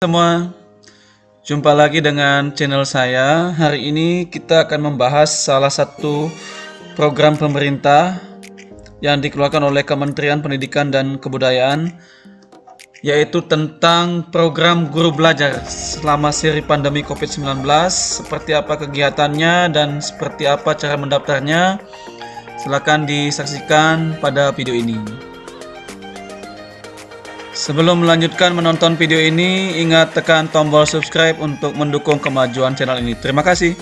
Semua, jumpa lagi dengan channel saya. Hari ini kita akan membahas salah satu program pemerintah yang dikeluarkan oleh Kementerian Pendidikan dan Kebudayaan, yaitu tentang program guru belajar selama seri pandemi COVID-19. Seperti apa kegiatannya dan seperti apa cara mendaftarnya, silakan disaksikan pada video ini. Sebelum melanjutkan menonton video ini, ingat tekan tombol subscribe untuk mendukung kemajuan channel ini. Terima kasih.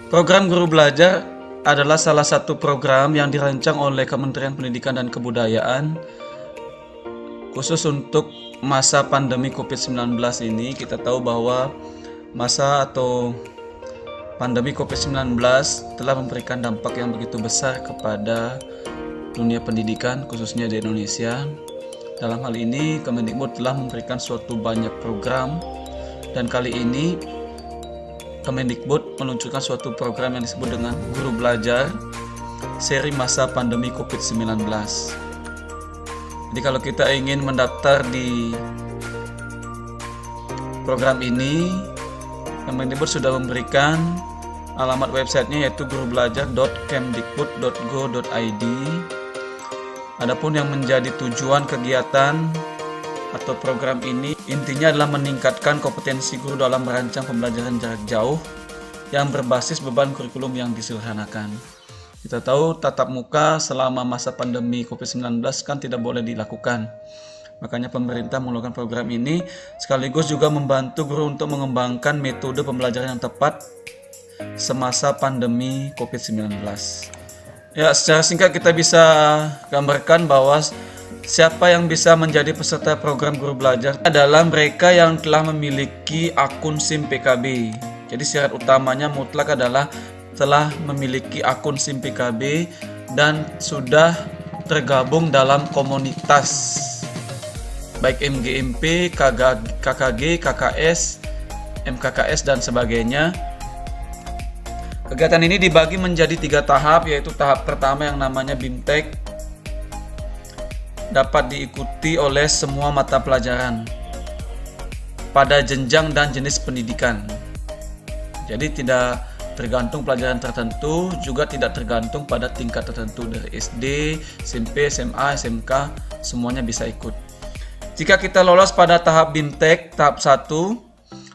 Program Guru Belajar adalah salah satu program yang dirancang oleh Kementerian Pendidikan dan Kebudayaan khusus untuk masa pandemi COVID-19 ini. Kita tahu bahwa masa atau pandemi COVID-19 telah memberikan dampak yang begitu besar kepada dunia pendidikan, khususnya di Indonesia. Dalam hal ini, Kemendikbud telah memberikan suatu banyak program, dan kali ini Kemendikbud meluncurkan suatu program yang disebut dengan Guru Belajar seri masa pandemi COVID-19. Jadi kalau kita ingin mendaftar di program ini, Kemendikbud sudah memberikan alamat websitenya, yaitu gurubelajar.kemdikbud.go.id. Adapun yang menjadi tujuan kegiatan atau program ini, intinya adalah meningkatkan kompetensi guru dalam merancang pembelajaran jarak jauh yang berbasis beban kurikulum yang disederhanakan. Kita tahu tatap muka selama masa pandemi COVID-19 kan tidak boleh dilakukan. Makanya pemerintah mengeluarkan program ini, sekaligus juga membantu guru untuk mengembangkan metode pembelajaran yang tepat semasa pandemi COVID-19. Ya, secara singkat kita bisa gambarkan bahwa siapa yang bisa menjadi peserta program Guru Belajar adalah mereka yang telah memiliki akun SIM PKB. Jadi syarat utamanya mutlak adalah telah memiliki akun SIM PKB dan sudah tergabung dalam komunitas baik MGMP, KKG, KKS, MKKS dan sebagainya. Kegiatan ini dibagi menjadi 3 tahap, yaitu tahap pertama yang namanya BIMTEK, dapat diikuti oleh semua mata pelajaran pada jenjang dan jenis pendidikan. Jadi tidak tergantung pelajaran tertentu, juga tidak tergantung pada tingkat tertentu, dari SD, SMP, SMA, SMK, semuanya bisa ikut. Jika kita lolos pada tahap BIMTEK, tahap 1,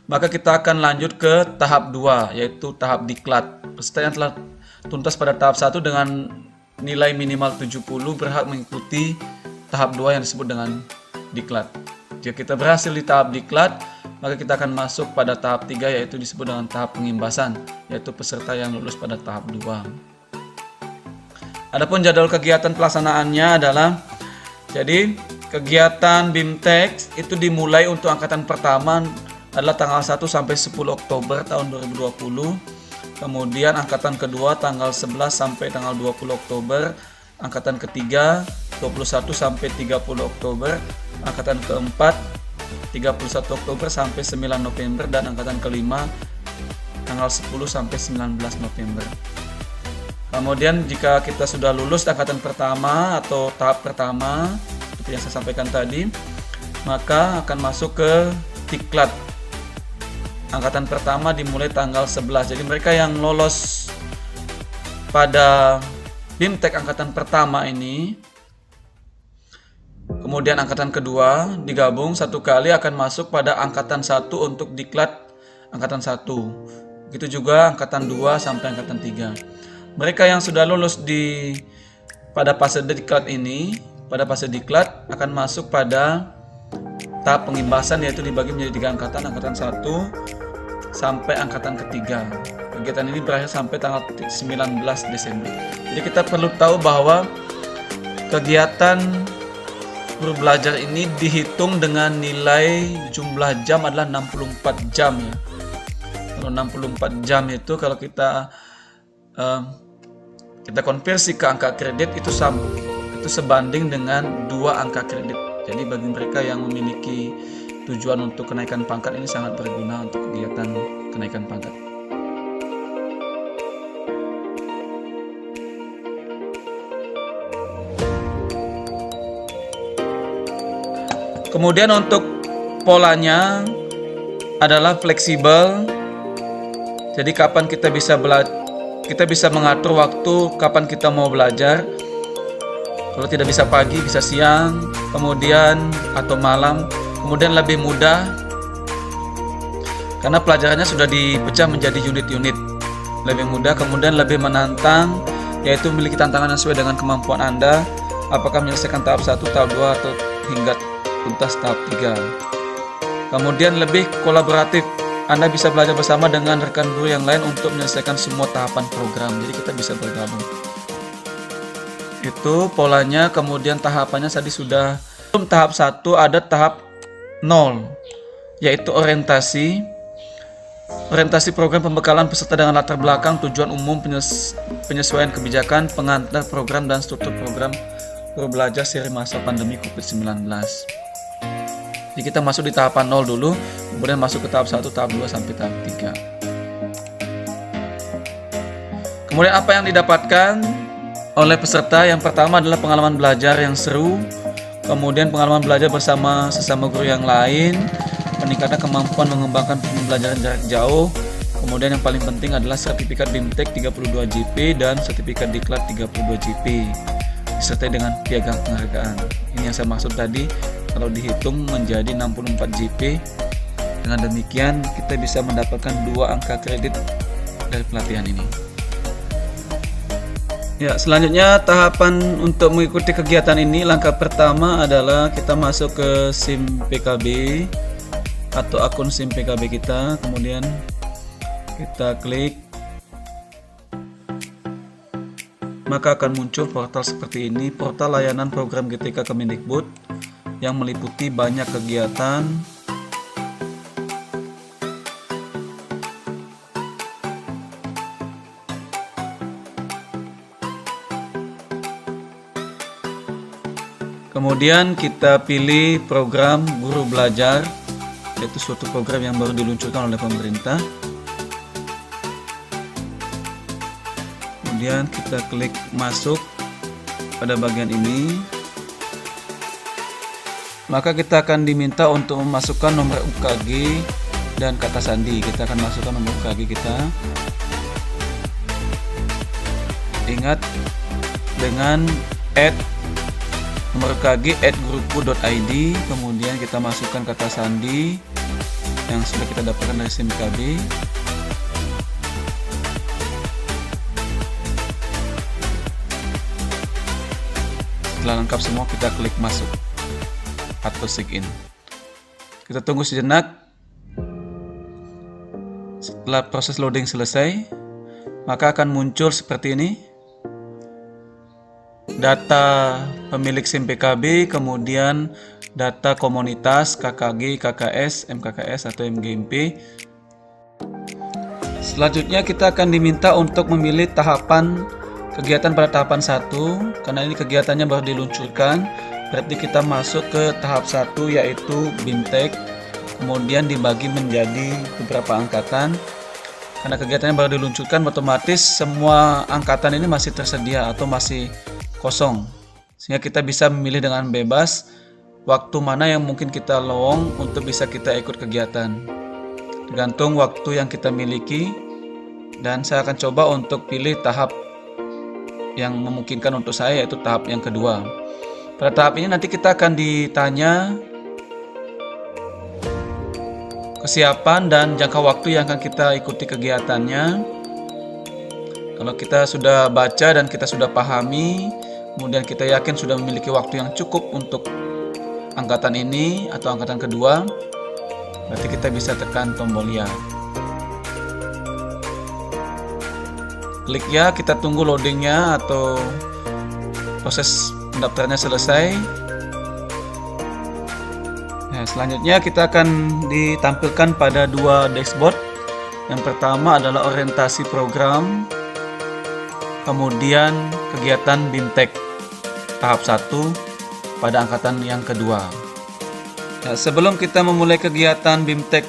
maka kita akan lanjut ke tahap 2, yaitu tahap diklat. Peserta yang telah tuntas pada tahap 1 dengan nilai minimal 70 berhak mengikuti tahap 2 yang disebut dengan diklat. Jika kita berhasil di tahap diklat, maka kita akan masuk pada tahap 3, yaitu disebut dengan tahap pengimbasan, yaitu peserta yang lulus pada tahap 2. Adapun jadwal kegiatan pelaksanaannya adalah, jadi kegiatan BIMTEK itu dimulai untuk angkatan pertama adalah tanggal 1 sampai 10 Oktober tahun 2020. Kemudian angkatan kedua tanggal 11 sampai tanggal 20 Oktober. Angkatan ketiga 21 sampai 30 Oktober. Angkatan keempat 31 Oktober sampai 9 November. Dan angkatan kelima tanggal 10 sampai 19 November. Kemudian jika kita sudah lulus angkatan pertama atau tahap pertama seperti yang saya sampaikan tadi, maka akan masuk ke diklat. Angkatan pertama dimulai tanggal 11. Jadi mereka yang lolos pada BIMTEK angkatan pertama ini, kemudian angkatan kedua digabung satu kali, akan masuk pada angkatan 1 untuk diklat angkatan 1. Begitu juga angkatan 2 sampai angkatan 3. Mereka yang sudah lulus pada fase diklat ini, pada fase diklat akan masuk pada tahap pengimbasan, yaitu dibagi menjadi 3 angkatan, angkatan 1 sampai angkatan ketiga. Kegiatan ini berakhir sampai tanggal 19 Desember. Jadi kita perlu tahu bahwa kegiatan Guru Belajar ini dihitung dengan nilai jumlah jam adalah 64 jam ya. Kalau 64 jam itu kalau kita konversi ke angka kredit itu sebanding dengan 2 angka kredit. Jadi bagi mereka yang memiliki tujuan untuk kenaikan pangkat, ini sangat berguna untuk kegiatan kenaikan pangkat. Kemudian untuk polanya adalah fleksibel. Jadi kapan kita bisa mengatur waktu kapan kita mau belajar. Kalau tidak bisa pagi, bisa siang, kemudian atau malam. Kemudian lebih mudah karena pelajarannya sudah dipecah menjadi unit-unit. Lebih mudah, kemudian lebih menantang, yaitu memiliki tantangan yang sesuai dengan kemampuan Anda. Apakah menyelesaikan tahap 1, tahap 2, atau hingga tuntas tahap 3. Kemudian lebih kolaboratif. Anda bisa belajar bersama dengan rekan guru yang lain untuk menyelesaikan semua tahapan program. Jadi kita bisa bergabung. Itu polanya, kemudian tahapannya tadi sudah. Sebelum tahap 1 ada tahap 0, yaitu orientasi. Orientasi program pembekalan peserta dengan latar belakang, tujuan umum, penyesuaian kebijakan, pengantar program, dan struktur program guru belajar seri masa pandemi COVID-19. Jadi kita masuk di tahapan 0 dulu, kemudian masuk ke tahap 1, tahap 2, sampai tahap 3. Kemudian apa yang didapatkan oleh peserta? Yang pertama adalah pengalaman belajar yang seru, kemudian pengalaman belajar bersama sesama guru yang lain, peningkatan kemampuan mengembangkan pembelajaran jarak jauh, kemudian yang paling penting adalah sertifikat BIMTEK 32 JP dan sertifikat Diklat 32 JP, disertai dengan piagam penghargaan. Ini yang saya maksud tadi, kalau dihitung menjadi 64 JP. Dengan demikian kita bisa mendapatkan 2 angka kredit dari pelatihan ini. Ya, selanjutnya tahapan untuk mengikuti kegiatan ini, langkah pertama adalah kita masuk ke SIM PKB atau akun SIM PKB kita, kemudian kita klik, maka akan muncul portal seperti ini, portal layanan program GTK Kemendikbud yang meliputi banyak kegiatan. Kemudian kita pilih program guru belajar, yaitu suatu program yang baru diluncurkan oleh pemerintah. Kemudian kita klik masuk pada bagian ini. Maka kita akan diminta untuk memasukkan nomor UKG dan kata sandi. Kita akan masukkan nomor UKG kita. Ingat, dengan add nomor UKG @guruku.id, kemudian kita masukkan kata sandi yang sudah kita dapatkan dari SIM KB. Setelah lengkap semua, kita klik masuk atau sign in. Kita tunggu sejenak. Setelah proses loading selesai, maka akan muncul seperti ini. Data pemilik SIM PKB, kemudian data komunitas, KKG, KKS, MKKS atau MGMP. Selanjutnya kita akan diminta untuk memilih tahapan kegiatan pada tahapan 1. Karena ini kegiatannya baru diluncurkan, berarti kita masuk ke tahap 1, yaitu BIMTEK. Kemudian dibagi menjadi beberapa angkatan. Karena kegiatannya baru diluncurkan, otomatis semua angkatan ini masih tersedia atau masih kosong, sehingga kita bisa memilih dengan bebas waktu mana yang mungkin kita lowong untuk bisa kita ikut kegiatan, tergantung waktu yang kita miliki. Dan saya akan coba untuk pilih tahap yang memungkinkan untuk saya, yaitu tahap yang kedua. Pada tahap ini nanti kita akan ditanya kesiapan dan jangka waktu yang akan kita ikuti kegiatannya. Kalau kita sudah baca dan kita sudah pahami, kemudian kita yakin sudah memiliki waktu yang cukup untuk angkatan ini atau angkatan kedua, berarti kita bisa tekan tombol ya. Klik ya, kita tunggu loadingnya atau proses pendaftarannya selesai. Nah, selanjutnya kita akan ditampilkan pada 2 dashboard. Yang pertama adalah orientasi program, kemudian kegiatan BIMTEK tahap 1 pada angkatan yang kedua. Nah, sebelum kita memulai kegiatan BIMTEK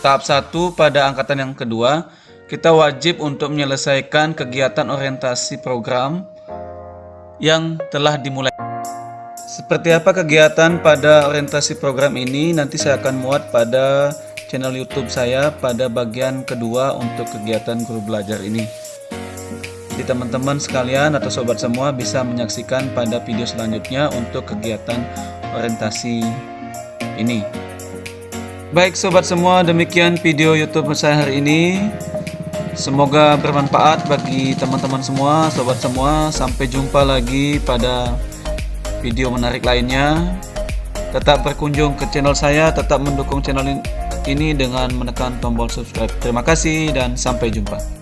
tahap 1 pada angkatan yang kedua, kita wajib untuk menyelesaikan kegiatan orientasi program yang telah dimulai. Seperti apa kegiatan pada orientasi program ini nanti saya akan muat pada channel YouTube saya pada bagian kedua untuk kegiatan guru belajar ini. Jadi teman-teman sekalian atau sobat semua bisa menyaksikan pada video selanjutnya untuk kegiatan orientasi ini. Baik sobat semua, demikian video YouTube saya hari ini. Semoga bermanfaat bagi teman-teman semua, sobat semua. Sampai jumpa lagi pada video menarik lainnya. Tetap berkunjung ke channel saya, tetap mendukung channel ini dengan menekan tombol subscribe. Terima kasih dan sampai jumpa.